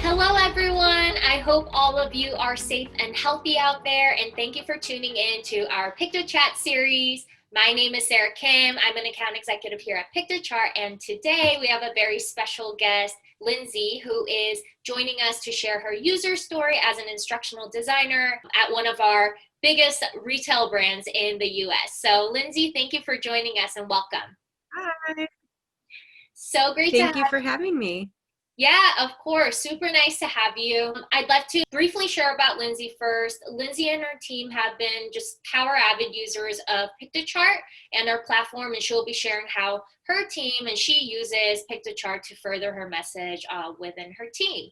Hello, everyone. I hope all of you are safe and healthy out there, and thank you for tuning in to our Pictochart series. My name is Sarah Kim. I'm an account executive here at Pictochart, and today we have a very special guest, Lindsey, who is joining us to share her user story as an instructional designer at one of our biggest retail brands in the US. So, Lindsey, thank you for joining us and welcome. Hi. So great to Thank you have for having me. Yeah, of course. Super nice to have you. I'd love to briefly share about Lindsey first. Lindsey and her team have been just power avid users of Piktochart and our platform, and she'll be sharing how her team and she uses Piktochart to further her message within her team.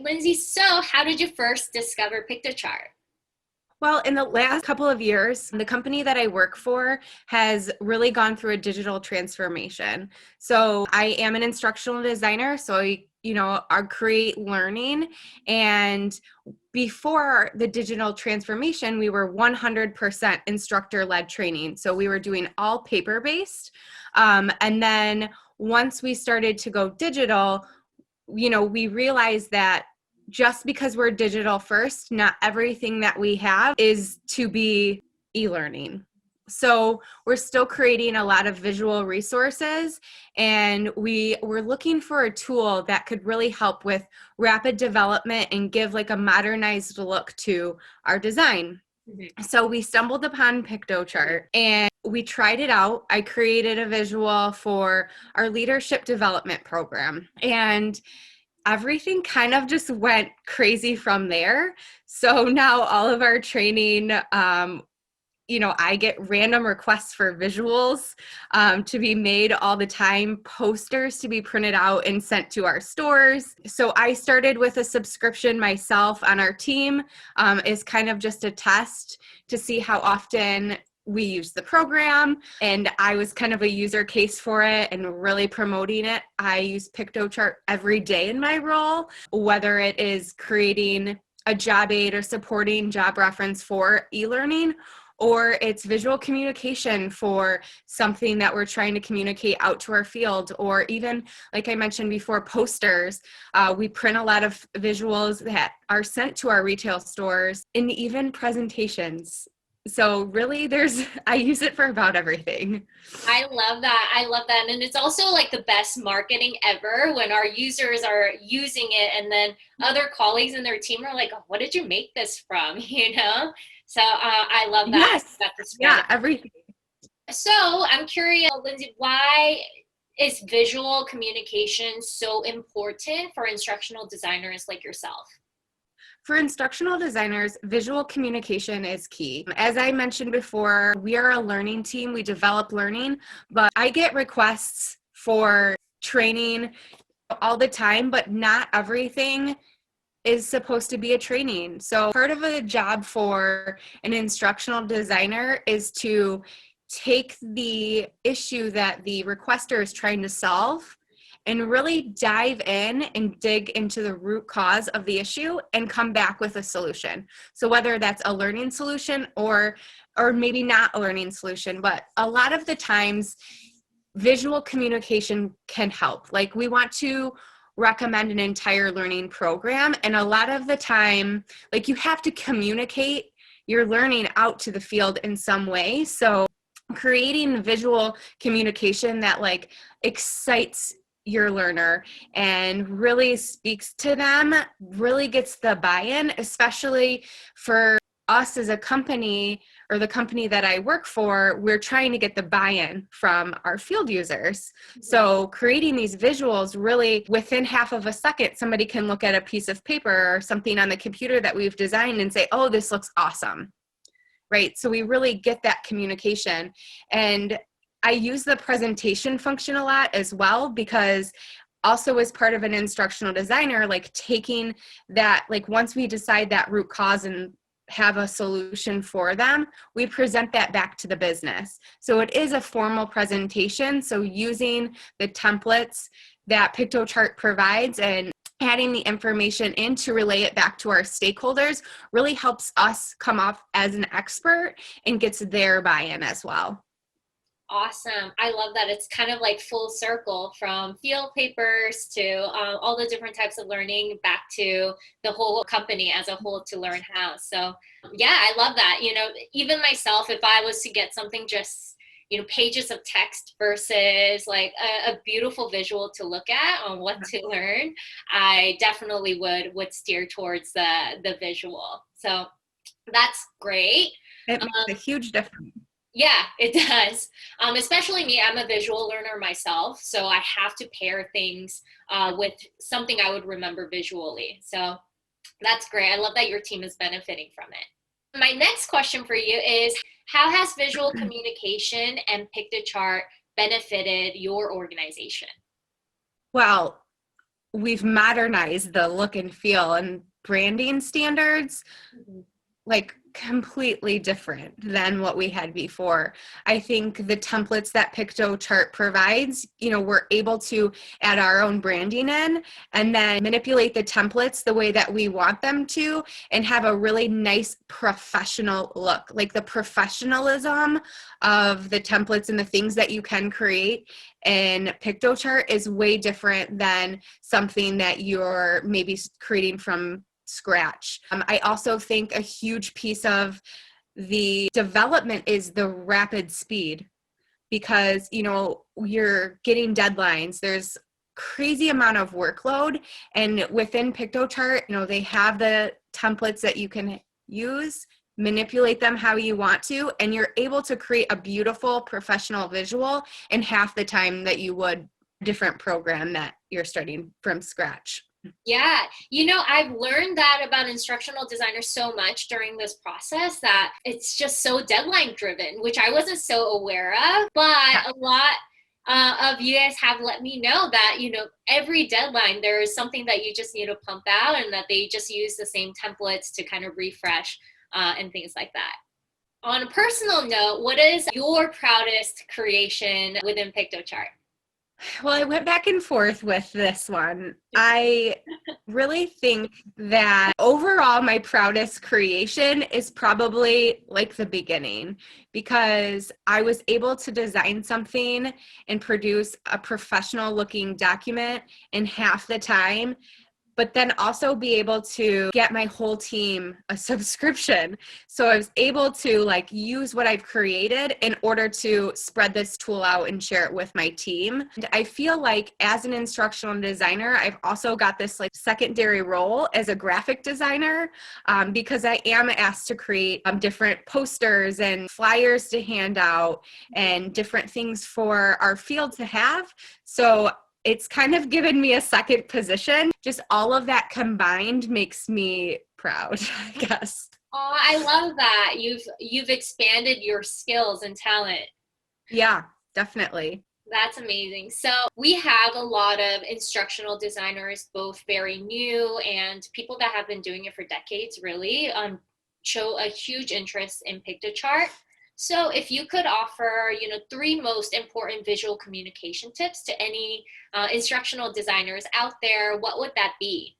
Lindsey, so how did you first discover Piktochart? Well, in the last couple of years, the company that I work for has really gone through a digital transformation. So I am an instructional designer, so I create learning. And before the digital transformation, we were 100% instructor-led training. So we were doing all paper-based. And then once we started to go digital, we realized that just because we're digital first, not everything that we have is to be e-learning. So we're still creating a lot of visual resources, and we're looking for a tool that could really help with rapid development and give like a modernized look to our design. So we stumbled upon Piktochart and we tried it out. I created a visual for our leadership development program, and everything kind of just went crazy from there. So now all of our training, I get random requests for visuals to be made all the time, posters to be printed out and sent to our stores. So I started with a subscription myself on our team, is kind of just a test to see how often we use the program, and I was kind of a user case for it and really promoting it. I use Piktochart every day in my role, whether it is creating a job aid or supporting job reference for e-learning, or it's visual communication for something that we're trying to communicate out to our field, or even, like I mentioned before, posters. We print a lot of visuals that are sent to our retail stores, and even presentations. So really I use it for about everything. I love that. I love that. And it's also like the best marketing ever when our users are using it and then other colleagues in their team are like, oh, what did you make this from? So I love that. Yes. That's the Yeah, strategy. everything. So I'm curious, Lindsey, why is visual communication so important for instructional designers like yourself? For instructional designers, visual communication is key. As I mentioned before, we are a learning team. We develop learning, but I get requests for training all the time, but not everything is supposed to be a training. So part of a job for an instructional designer is to take the issue that the requester is trying to solve and really dive in and dig into the root cause of the issue and come back with a solution. So whether that's a learning solution or maybe not a learning solution, but a lot of the times visual communication can help. Like we want to recommend an entire learning program, and a lot of the time, like you have to communicate your learning out to the field in some way. So creating visual communication that like excites your learner and really speaks to them really gets the buy-in, especially for us as a company or the company that I work for. We're trying to get the buy-in from our field users. So creating these visuals, really within half of a second, somebody can look at a piece of paper or something on the computer that we've designed and say, oh, this looks awesome. Right? So we really get that communication. And I use the presentation function a lot as well, because also as part of an instructional designer, like taking that, like once we decide that root cause and have a solution for them, we present that back to the business. So it is a formal presentation. So using the templates that Pictochart provides and adding the information in to relay it back to our stakeholders really helps us come off as an expert and gets their buy-in as well. Awesome. I love that. It's kind of like full circle from field papers to all the different types of learning back to the whole company as a whole to learn how. So, yeah, I love that. Even myself, if I was to get something just, pages of text versus like a beautiful visual to look at on what to learn, I definitely would steer towards the visual. So that's great. It makes a huge difference. Yeah, it does. Especially me, I'm a visual learner myself, so I have to pair things with something I would remember visually. So that's great. I love that your team is benefiting from it. My next question for you is, how has visual communication and Pictochart benefited your organization? Well, we've modernized the look and feel and branding standards, like completely different than what we had before. I think the templates that Pictochart provides, we're able to add our own branding in and then manipulate the templates the way that we want them to and have a really nice professional look. Like the professionalism of the templates and the things that you can create in Pictochart is way different than something that you're maybe creating from scratch. I also think a huge piece of the development is the rapid speed because, you're getting deadlines. There's crazy amount of workload, and within Pictochart, they have the templates that you can use, manipulate them how you want to, and you're able to create a beautiful professional visual in half the time that you would a different program that you're starting from scratch. Yeah, I've learned that about instructional designers so much during this process that it's just so deadline driven, which I wasn't so aware of. But a lot of you guys have let me know that, every deadline there is something that you just need to pump out and that they just use the same templates to kind of refresh and things like that. On a personal note, what is your proudest creation within Pictochart? Well, I went back and forth with this one. I really think that overall, my proudest creation is probably like the beginning because I was able to design something and produce a professional looking document in half the time, but then also be able to get my whole team a subscription. So I was able to use what I've created in order to spread this tool out and share it with my team. And I feel like as an instructional designer, I've also got this secondary role as a graphic designer because I am asked to create different posters and flyers to hand out and different things for our field to have. So it's kind of given me a second position. Just all of that combined makes me proud, I guess. Oh, I love that. You've expanded your skills and talent. Yeah, definitely. That's amazing. So we have a lot of instructional designers, both very new and people that have been doing it for decades, really, show a huge interest in Pictochart. So if you could offer, 3 most important visual communication tips to any instructional designers out there, what would that be?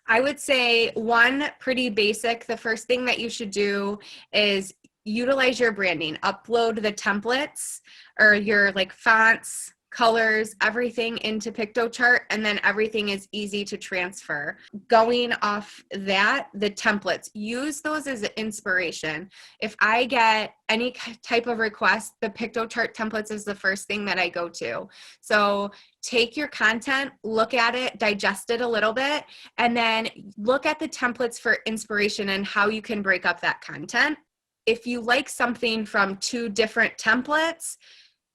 I would say one, pretty basic. The first thing that you should do is utilize your branding, upload the templates or your fonts, colors, everything into Pictochart, and then everything is easy to transfer. Going off that, the templates, use those as inspiration. If I get any type of request, the Pictochart templates is the first thing that I go to. So take your content, look at it, digest it a little bit, and then look at the templates for inspiration and how you can break up that content. If you like something from 2 different templates,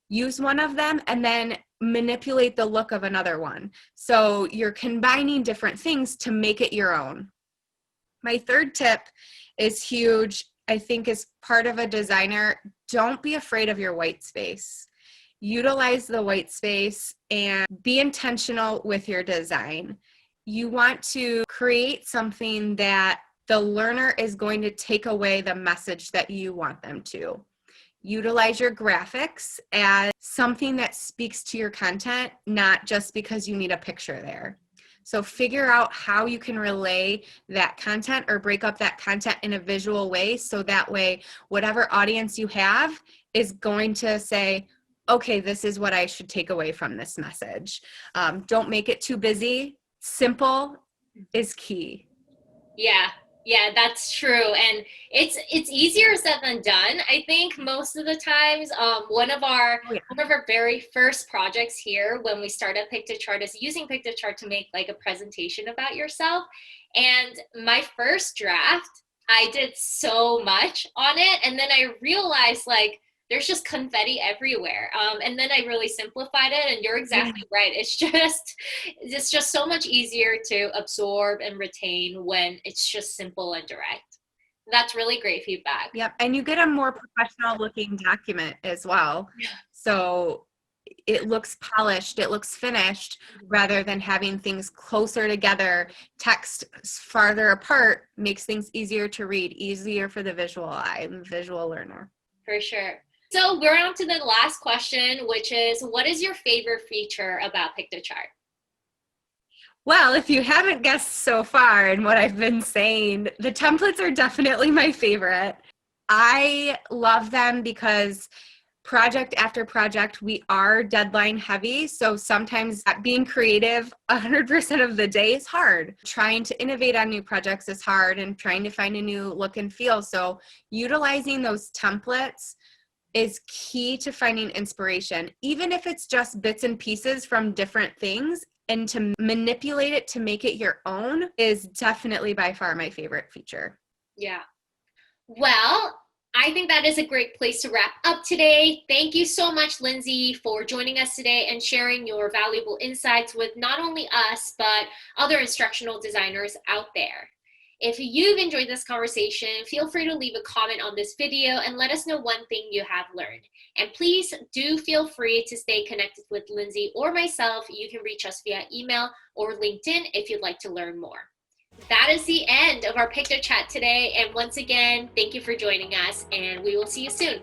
use one of them and then manipulate the look of another one. So you're combining different things to make it your own. My third tip is huge. I think as part of a designer, don't be afraid of your white space. Utilize the white space and be intentional with your design. You want to create something that the learner is going to take away the message that you want them to. Utilize your graphics as something that speaks to your content, not just because you need a picture there. So figure out how you can relay that content or break up that content in a visual way so that way whatever audience you have is going to say, okay, this is what I should take away from this message. Don't make it too busy. Simple is key. Yeah, yeah, that's true. And it's easier said than done. I think most of the times, Oh, yeah. one of our very first projects here when we started Pictochart is using Pictochart to make like a presentation about yourself. And my first draft, I did so much on it, and then I realized like there's just confetti everywhere. And then I really simplified it, and you're exactly right. It's just so much easier to absorb and retain when it's just simple and direct. That's really great feedback. Yep. And you get a more professional looking document as well. So it looks polished, it looks finished, rather than having things closer together. Text farther apart makes things easier to read, easier for the visual eye and visual learner. For sure. So we're on to the last question, which is, what is your favorite feature about Pictochart? Well, if you haven't guessed so far in what I've been saying, the templates are definitely my favorite. I love them because project after project, we are deadline heavy. So sometimes being creative 100% of the day is hard. Trying to innovate on new projects is hard, and trying to find a new look and feel. So utilizing those templates is key to finding inspiration, even if it's just bits and pieces from different things, and to manipulate it to make it your own is definitely by far my favorite feature. Yeah. Well, I think that is a great place to wrap up today. Thank you so much, Lindsey, for joining us today and sharing your valuable insights with not only us, but other instructional designers out there. If you've enjoyed this conversation, feel free to leave a comment on this video and let us know one thing you have learned. And please do feel free to stay connected with Lindsey or myself. You can reach us via email or LinkedIn if you'd like to learn more. That is the end of our Pictochat today. And once again, thank you for joining us, and we will see you soon.